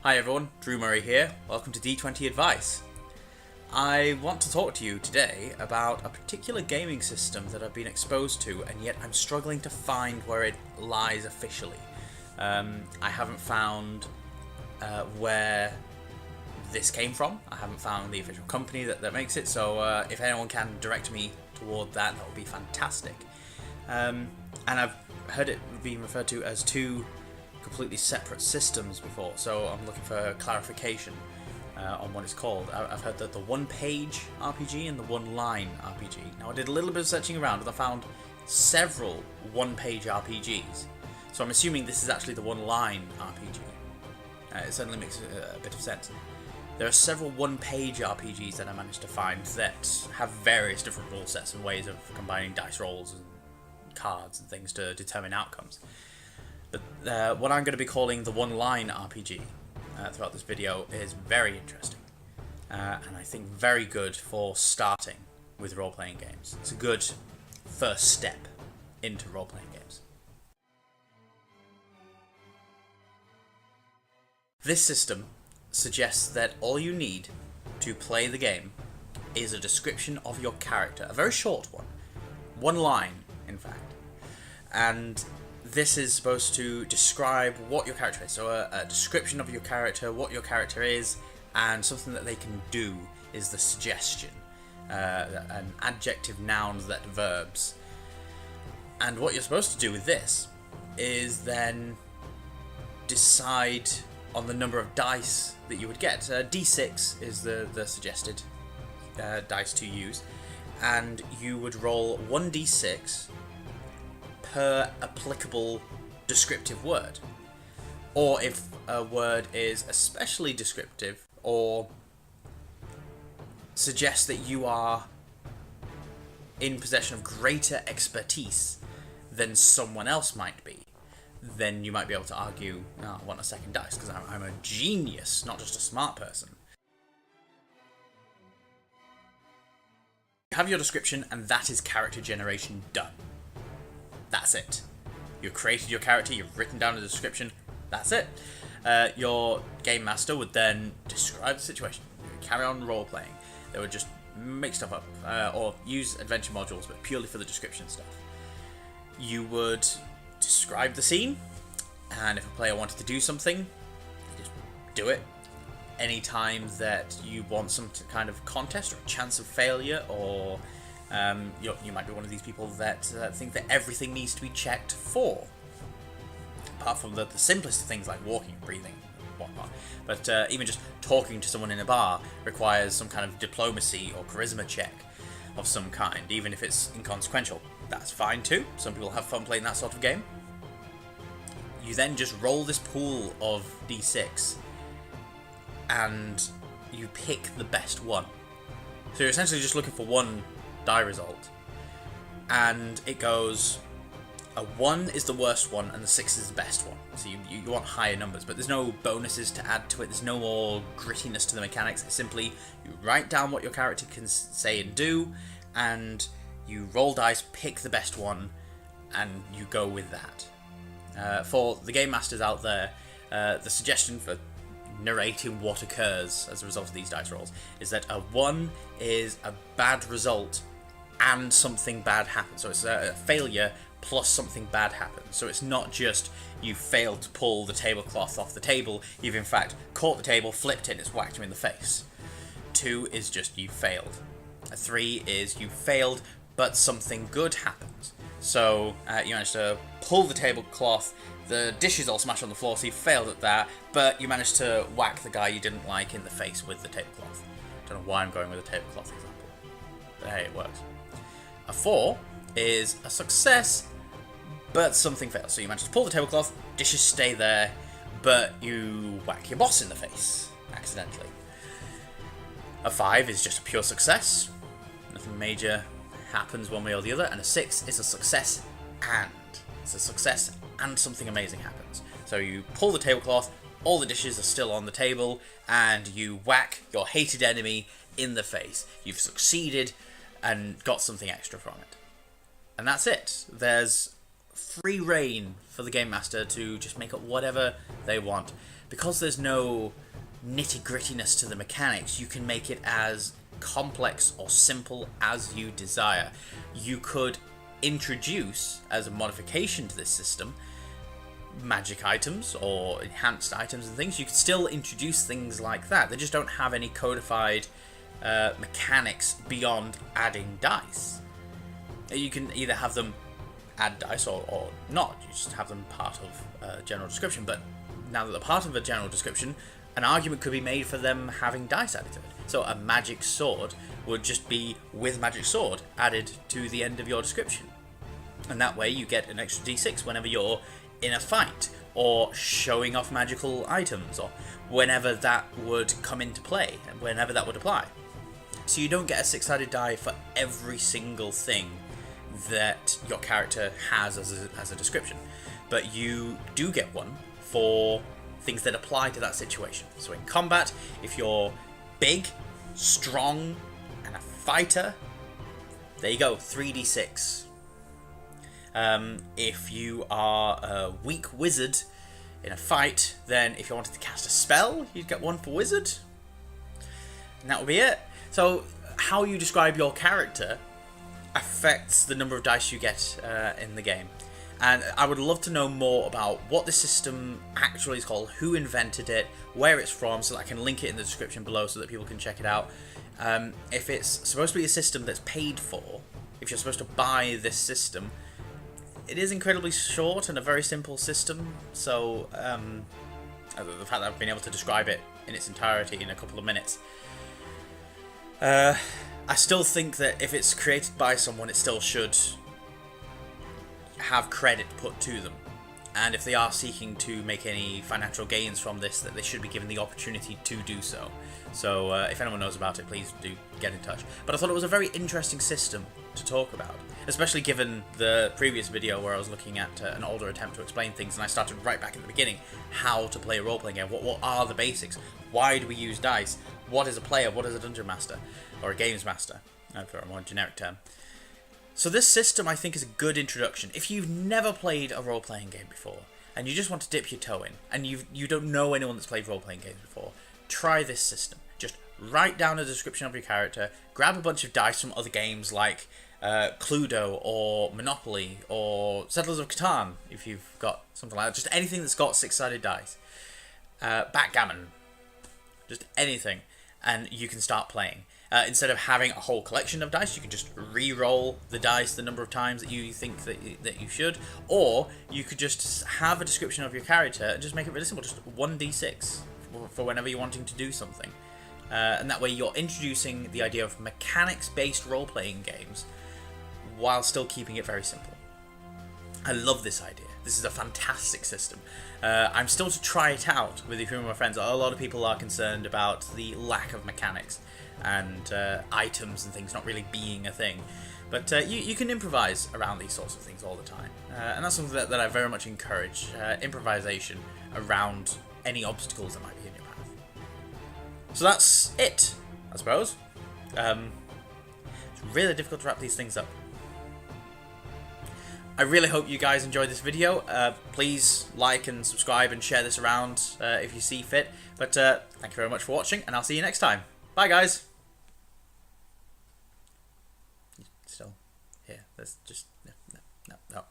Hi everyone, Drew Murray here. Welcome to D20 Advice. I want to talk to you today about a particular gaming system that I've been exposed to, and yet I'm struggling to find where it lies officially. I haven't found where this came from. I haven't found the official company that makes it, so if anyone can direct me toward that would be fantastic. And I've heard it being referred to as two completely separate systems before, so I'm looking for clarification on what it's called. I've heard that the one-page RPG and the one-line RPG. Now, I did a little bit of searching around and I found several one-page RPGs, so I'm assuming this is actually the one-line RPG. It certainly makes a bit of sense. There are several one-page RPGs that I managed to find that have various different rule sets and ways of combining dice rolls and cards and things to determine outcomes. But what I'm going to be calling the one-line RPG throughout this video is very interesting, and I think very good for starting with role-playing games. It's a good first step into role-playing games. This system suggests that all you need to play the game is a description of your character, a very short one, one line in fact, and this is supposed to describe what your character is. So a description of your character, what your character is, and something that they can do is the suggestion. An adjective, nouns, that verbs. And what you're supposed to do with this is then decide on the number of dice that you would get. D6 is the suggested dice to use, and you would roll 1d6 per applicable descriptive word. Or if a word is especially descriptive or suggests that you are in possession of greater expertise than someone else might be, then you might be able to argue, I want a second dice because I'm a genius, not just a smart person. You have your description, and that is character generation done. That's it. You've created your character, you've written down a description, that's it. Your game master would then describe the situation, carry on role-playing. They would just make stuff up, or use adventure modules, but purely for the description stuff. You would describe the scene, and if a player wanted to do something, just do it. Anytime that you want some kind of contest or a chance of failure, or you might be one of these people that think that everything needs to be checked for, apart from the simplest of things like walking, breathing, and whatnot. But even just talking to someone in a bar requires some kind of diplomacy or charisma check of some kind, even if it's inconsequential. That's fine too. Some people have fun playing that sort of game. You then just roll this pool of d6 and you pick the best one. So you're essentially just looking for one die result, and it goes, a 1 is the worst one and the 6 is the best one. So you want higher numbers, but there's no bonuses to add to it, there's no more grittiness to the mechanics. It's simply you write down what your character can say and do, and you roll dice, pick the best one, and you go with that. For the game masters out there, the suggestion for narrating what occurs as a result of these dice rolls is that a 1 is a bad result and something bad happens. So it's a failure plus something bad happens. So it's not just you failed to pull the tablecloth off the table, you've in fact caught the table, flipped it, and it's whacked you in the face. 2 is just you failed. 3 is you failed, but something good happens. So you managed to pull the tablecloth, the dishes all smashed on the floor, so you failed at that, but you managed to whack the guy you didn't like in the face with the tablecloth. Don't know why I'm going with a tablecloth example, but hey, it works. A 4 is a success, but something fails. So you manage to pull the tablecloth, dishes stay there, but you whack your boss in the face, accidentally. A 5 is just a pure success. Nothing major happens one way or the other. And a 6 is a success and. It's a success and something amazing happens. So you pull the tablecloth, all the dishes are still on the table, and you whack your hated enemy in the face. You've succeeded and got something extra from it. And that's it. There's free reign for the Game Master to just make up whatever they want. because there's no nitty-grittiness to the mechanics, you can make it as complex or simple as you desire. You could introduce, as a modification to this system, magic items or enhanced items and things. You could still introduce things like that. They just don't have any codified mechanics beyond adding dice. You can either have them add dice or not. You just have them part of general description. But now that they're part of a general description, an argument could be made for them having dice added to it. So a magic sword would just be with magic sword added to the end of your description. And that way you get an extra d6 whenever you're in a fight, or showing off magical items, or whenever that would come into play, and whenever that would apply. So you don't get a 6-sided die for every single thing that your character has as a description, but you do get one for things that apply to that situation. So in combat, if you're big, strong, and a fighter, there you go, 3d6. If you are a weak wizard in a fight, then if you wanted to cast a spell, you'd get one for wizard. And that would be it. So how you describe your character affects the number of dice you get in the game. And I would love to know more about what the system actually is called, who invented it, where it's from, so that I can link it in the description below so that people can check it out. If it's supposed to be a system that's paid for, if you're supposed to buy this system, it is incredibly short and a very simple system, so the fact that I've been able to describe it in its entirety in a couple of minutes. I still think that if it's created by someone, it still should have credit put to them. And if they are seeking to make any financial gains from this, that they should be given the opportunity to do so. So if anyone knows about it, please do get in touch. But I thought it was a very interesting system to talk about, especially given the previous video where I was looking at an older attempt to explain things, and I started right back at the beginning, how to play a role-playing game. What are the basics? Why do we use dice? What is a player? What is a dungeon master? Or a games master, for a more generic term. So this system, I think, is a good introduction. If you've never played a role-playing game before, and you just want to dip your toe in, and you don't know anyone that's played role-playing games before, try this system. Just write down a description of your character, grab a bunch of dice from other games like Cluedo or Monopoly or Settlers of Catan, if you've got something like that. Just anything that's got 6-sided dice. Backgammon. Just anything. And you can start playing. Instead of having a whole collection of dice, you can just re-roll the dice the number of times that you think that you should. Or you could just have a description of your character and just make it really simple. Just 1d6 for whenever you're wanting to do something. And that way you're introducing the idea of mechanics-based role-playing games while still keeping it very simple. I love this idea. This is a fantastic system. I'm still to try it out with a few of my friends. A lot of people are concerned about the lack of mechanics and items and things not really being a thing. But you can improvise around these sorts of things all the time. And that's something that I very much encourage. Improvisation around any obstacles that might be in your path. So that's it, I suppose. It's really difficult to wrap these things up. I really hope you guys enjoyed this video. Please like and subscribe and share this around if you see fit. But thank you very much for watching, and I'll see you next time. Bye, guys. Still here. There's just no.